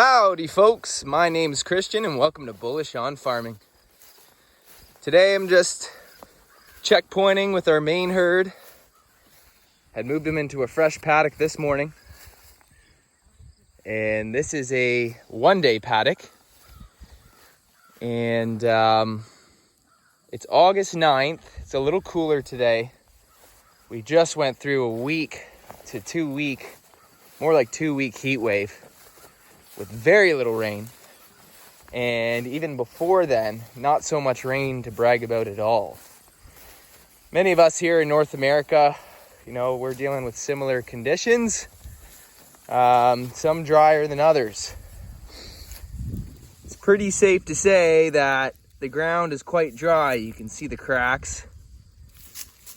Howdy folks, my name is Christian and welcome to Bullish on Farming. Today I'm just checkpointing with our main herd. Had moved them into a fresh paddock this morning. And this is a one-day paddock. And it's August 9th. It's a little cooler today. We just went through a week to 2 week, more like 2 week heat wave with very little rain. And even before then, not so much rain to brag about at all. Many of us here in North America, we're dealing with similar conditions, some drier than others. It's pretty safe to say that the ground is quite dry. You can see the cracks,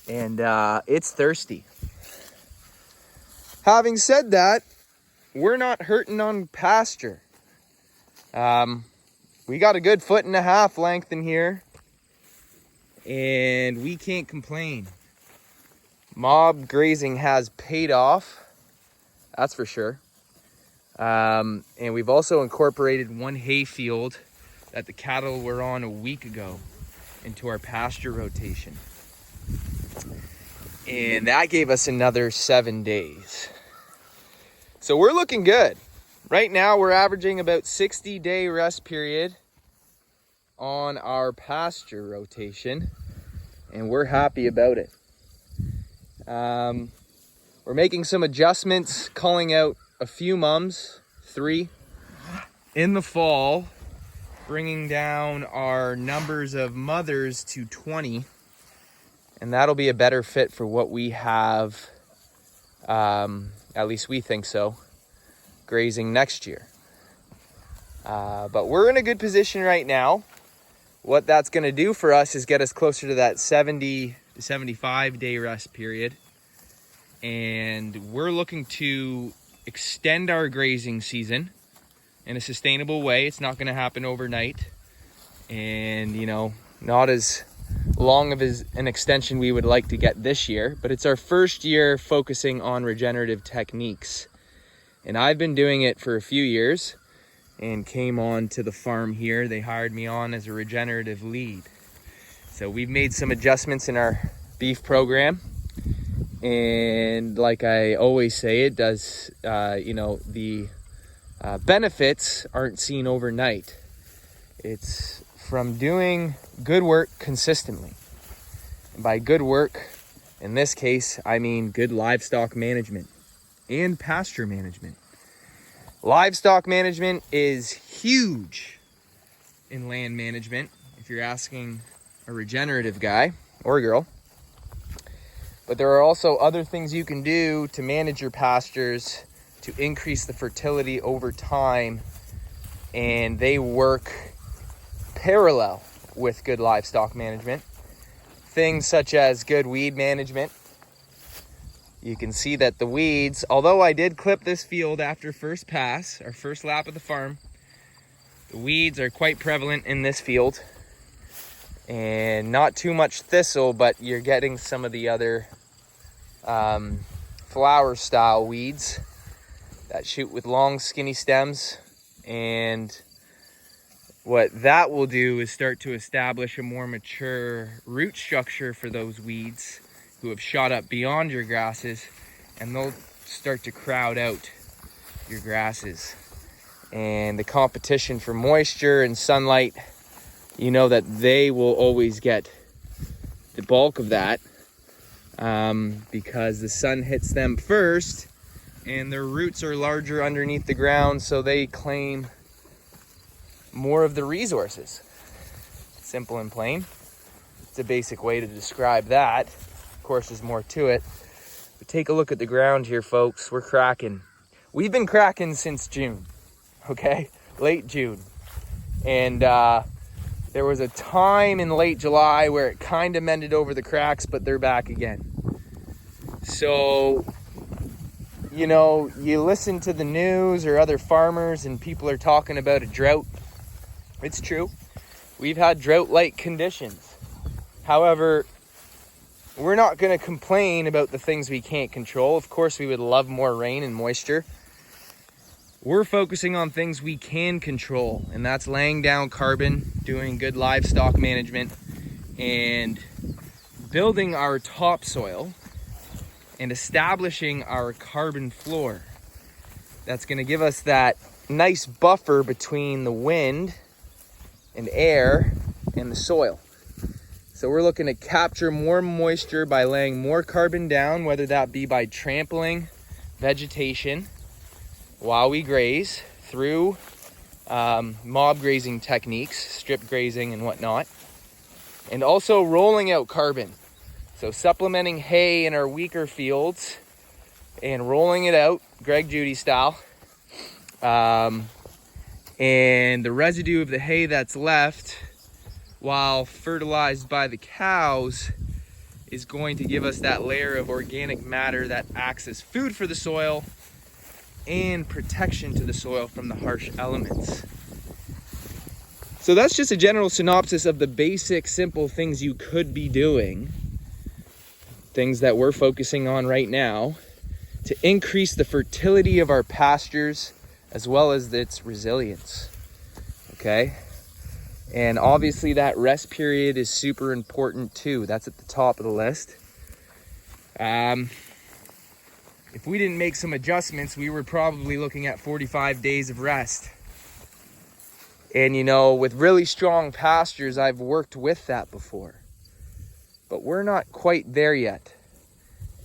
and it's thirsty. Having said that, we're not hurting on pasture. We got a good 1.5 foot length in here, and we can't complain. Mob grazing has paid off, that's for sure. And we've also incorporated one hay field that the cattle were on a week ago into our pasture rotation. And that gave us another 7 days. So we're looking good. Right now we're averaging about 60-day rest period on our pasture rotation, and we're happy about it. We're making some adjustments, culling out a few mums, 3 in the fall, bringing down our numbers of mothers to 20, and that'll be a better fit for what we have, at least we think so, grazing next year. But we're in a good position right now. What that's going to do for us is get us closer to that 70 to 75 day rest period. And we're looking to extend our grazing season in a sustainable way. It's not going to happen overnight. And, not as long of an extension we would like to get this year. But it's our first year focusing on regenerative techniques. And I've been doing it for a few years and came on to the farm here. They hired me on as a regenerative lead. So we've made some adjustments in our beef program. And like I always say, it does, the benefits aren't seen overnight. It's from doing good work consistently. And by good work, in this case, I mean good livestock management and pasture management. Livestock management is huge in land management, if you're asking a regenerative guy or girl. But there are also other things you can do to manage your pastures to increase the fertility over time, and they work parallel with good livestock management. Things such as good weed management. You can see that the weeds, although I did clip this field after first pass, our first lap of the farm, the weeds are quite prevalent in this field. And not too much thistle, but you're getting some of the other flower style weeds that shoot with long skinny stems. And what that will do is start to establish a more mature root structure for those weeds who have shot up beyond your grasses, and they'll start to crowd out your grasses. And the competition for moisture and sunlight, that they will always get the bulk of that, because the sun hits them first and their roots are larger underneath the ground, so they claim more of the resources. Simple and plain. It's a basic way to describe that. Of course, there's more to it. But take a look at the ground here, folks. We're cracking. We've been cracking since June, okay? Late June. And there was a time in late July where it kind of mended over the cracks, but they're back again. So, you listen to the news or other farmers and people are talking about a drought. It's true. We've had drought-like conditions. However, we're not going to complain about the things we can't control. Of course, we would love more rain and moisture. we're focusing on things we can control, and that's laying down carbon, doing good livestock management, and building our topsoil and establishing our carbon floor. That's going to give us that nice buffer between the wind and air and the soil. So we're looking to capture more moisture by laying more carbon down, whether that be by trampling vegetation while we graze through mob grazing techniques, strip grazing and whatnot, and also rolling out carbon. So supplementing hay in our weaker fields and rolling it out, Greg Judy style. And the residue of the hay that's left, while fertilized by the cows, is going to give us that layer of organic matter that acts as food for the soil and protection to the soil from the harsh elements. So that's just a general synopsis of the basic, simple things you could be doing, things that we're focusing on right now to increase the fertility of our pastures as well as its resilience. Okay? And obviously that rest period is super important too. That's at the top of the list. If we didn't make some adjustments, we were probably looking at 45 days of rest. And you know, with really strong pastures, I've worked with that before. But we're not quite there yet.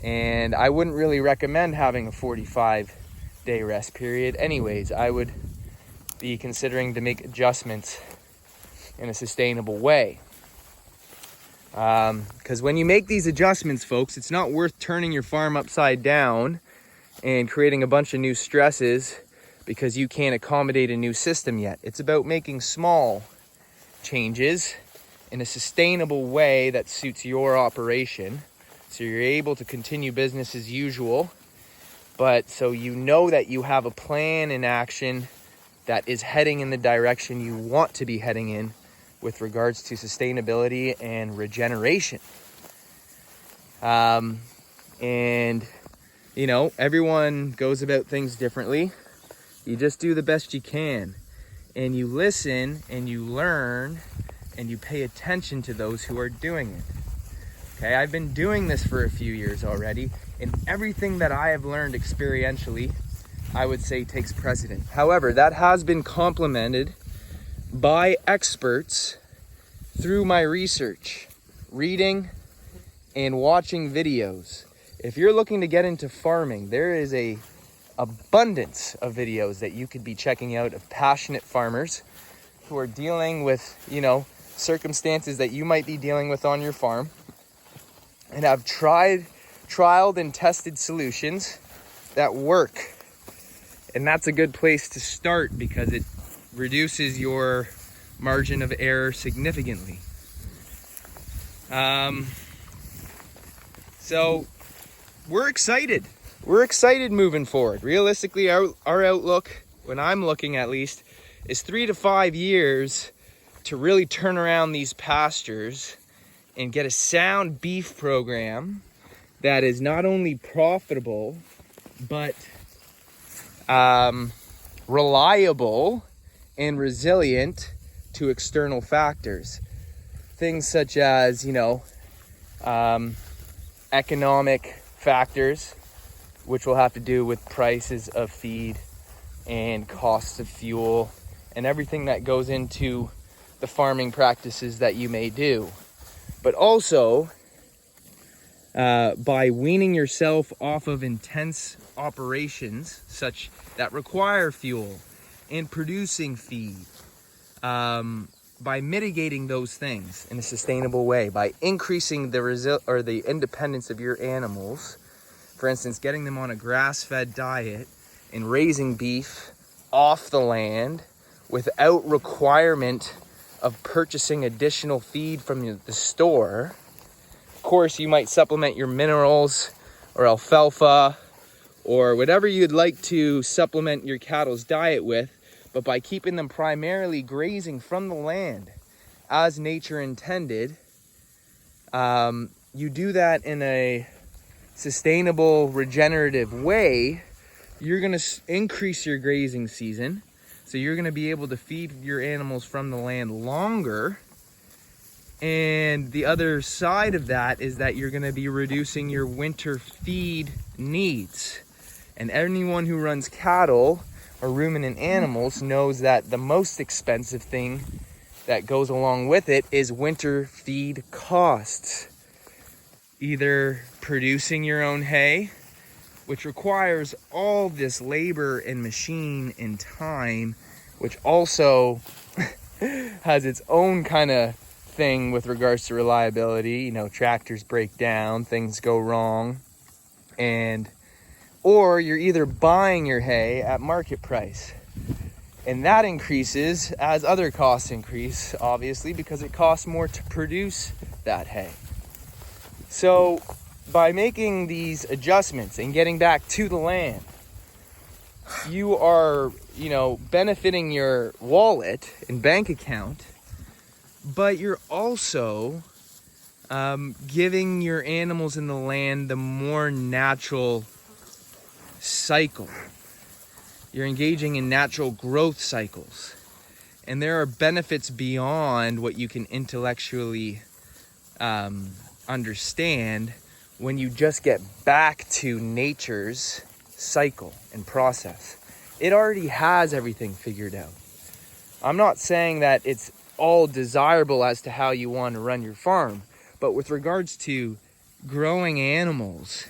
And I wouldn't really recommend having a 45-day rest period. Anyways, I would be considering to make adjustments in a sustainable way. Because when you make these adjustments, folks, it's not worth turning your farm upside down and creating a bunch of new stresses because you can't accommodate a new system yet. It's about making small changes in a sustainable way that suits your operation, so you're able to continue business as usual, but so you know that you have a plan in action that is heading in the direction you want to be heading in with regards to sustainability and regeneration. And you know, everyone goes about things differently. You just do the best you can, and you listen and you learn and you pay attention to those who are doing it. Okay, I've been doing this for a few years already, and everything that I have learned experientially, I would say takes precedent. However, that has been complemented by experts through my research, reading, and watching videos. If you're looking to get into farming, there is a abundance of videos that you could be checking out of passionate farmers who are dealing with, you know, circumstances that you might be dealing with on your farm and have trialed and tested solutions that work. And that's a good place to start because it reduces your margin of error significantly. So we're excited. We're excited moving forward. Realistically, our outlook, when I'm looking at least, is 3 to 5 years to really turn around these pastures and get a sound beef program that is not only profitable, but reliable and resilient to external factors. Things such as, you know, economic factors, which will have to do with prices of feed and costs of fuel and everything that goes into the farming practices that you may do. But also, by weaning yourself off of intense operations such that require fuel and producing feed, by mitigating those things in a sustainable way, by increasing the independence of your animals. For instance, getting them on a grass-fed diet and raising beef off the land without requirement of purchasing additional feed from the store. Of course, you might supplement your minerals or alfalfa or whatever you'd like to supplement your cattle's diet with, but by keeping them primarily grazing from the land as nature intended, you do that in a sustainable, regenerative way you're gonna increase your grazing season. So you're gonna be able to feed your animals from the land longer. And the other side of that is that you're gonna be reducing your winter feed needs. And anyone who runs cattle or ruminant animals knows that the most expensive thing that goes along with it is winter feed costs. Either producing your own hay, which requires all this labor and machine and time, which also has its own kind of thing with regards to reliability. You know, tractors break down, things go wrong, or you're either buying your hay at market price. And that increases as other costs increase, obviously, because it costs more to produce that hay. So by making these adjustments and getting back to the land, you are, benefiting your wallet and bank account, but you're also giving your animals in the land the more natural cycle. You're engaging in natural growth cycles. And there are benefits beyond what you can intellectually understand when you just get back to nature's cycle and process. It already has everything figured out. I'm not saying that it's all desirable as to how you want to run your farm, but with regards to growing animals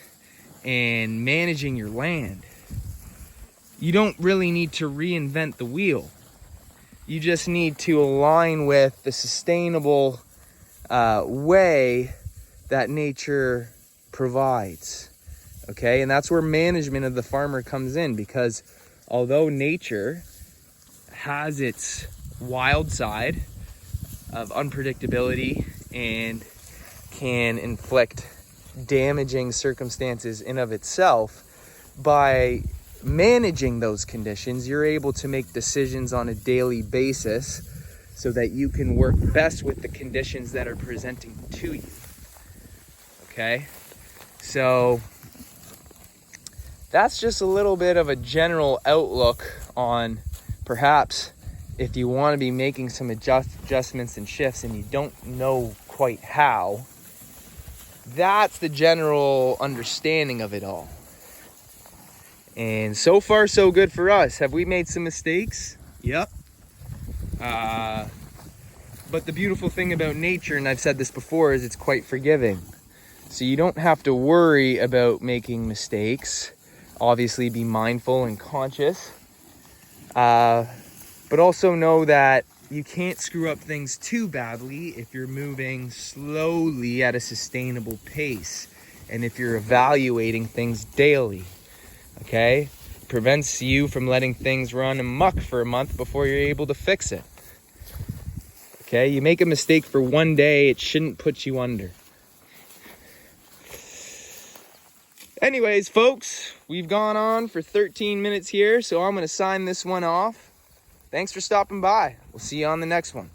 and managing your land, you don't really need to reinvent the wheel. You just need to align with the sustainable way that nature provides. Okay, and that's where management of the farmer comes in, because although nature has its wild side of unpredictability and can inflict damaging circumstances in of itself, by managing those conditions, you're able to make decisions on a daily basis so that you can work best with the conditions that are presenting to you. Okay, so that's just a little bit of a general outlook on perhaps if you want to be making some adjustments and shifts and you don't know quite how. That's the general understanding of it all. And so far, so good for us. Have we made some mistakes? Yep. But the beautiful thing about nature, and I've said this before, is it's quite forgiving. So you don't have to worry about making mistakes. Obviously, be mindful and conscious. But also know that you can't screw up things too badly if you're moving slowly at a sustainable pace. And if you're evaluating things daily. Okay? It prevents you from letting things run amok for a month before you're able to fix it. Okay? You make a mistake for one day, it shouldn't put you under. Anyways, folks, we've gone on for 13 minutes here, so I'm going to sign this one off. Thanks for stopping by. We'll see you on the next one.